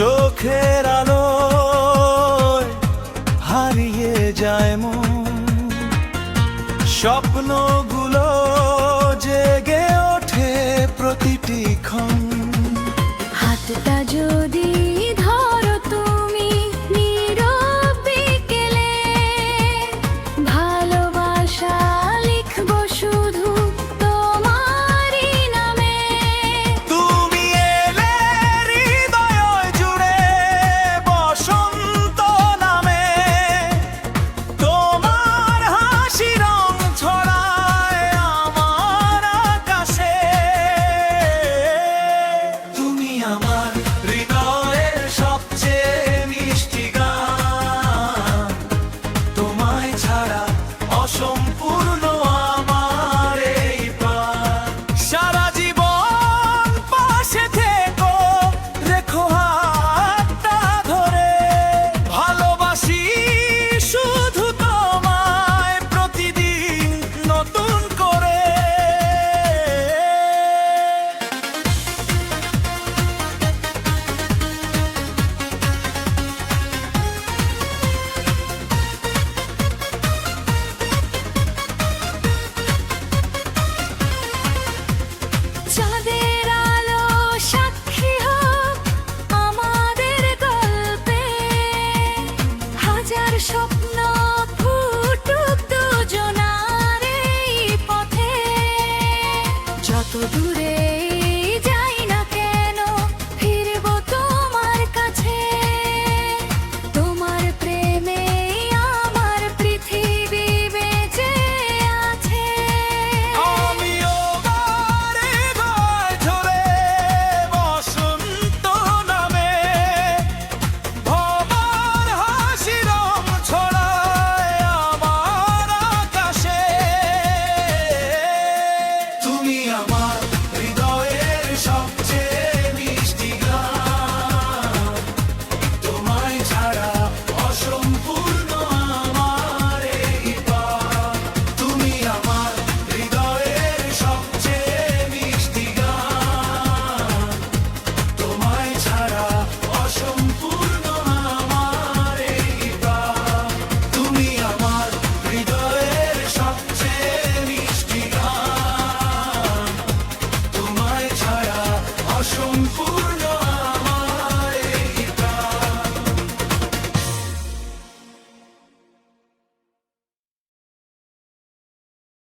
চোখের আলোয় হারিয়ে যায় মন, স্বপ্নগুলো জেগে ওঠে প্রতিটি ক্ষণ। হাতটা যদি ধরো তুমি নীরব বিকেলে, ভালোবাসা লিখবো শুধু তোমারই নামে। তুমি এলে হৃদয় জুড়ে বসন্ত নামে, তোমার হাসি রং ছড়ায় আমার আকাশে। তুমি আমার হৃদয়ের সবচেয়ে মিষ্টি গান, তোমায় ছাড়া অসম্পূর্ণ আমার এই প্রাণ। সারা জীবন পাশে থেকো, রেখো হাতটা ধরে, ভালোবাসি শুধু তোমায় প্রতিদিন নতুন করে। চাঁদের আলো সাক্ষী হোক আমাদের গল্পে, হাজার স্বপ্ন ফুটুক দুজনার এই পথে। যত দূর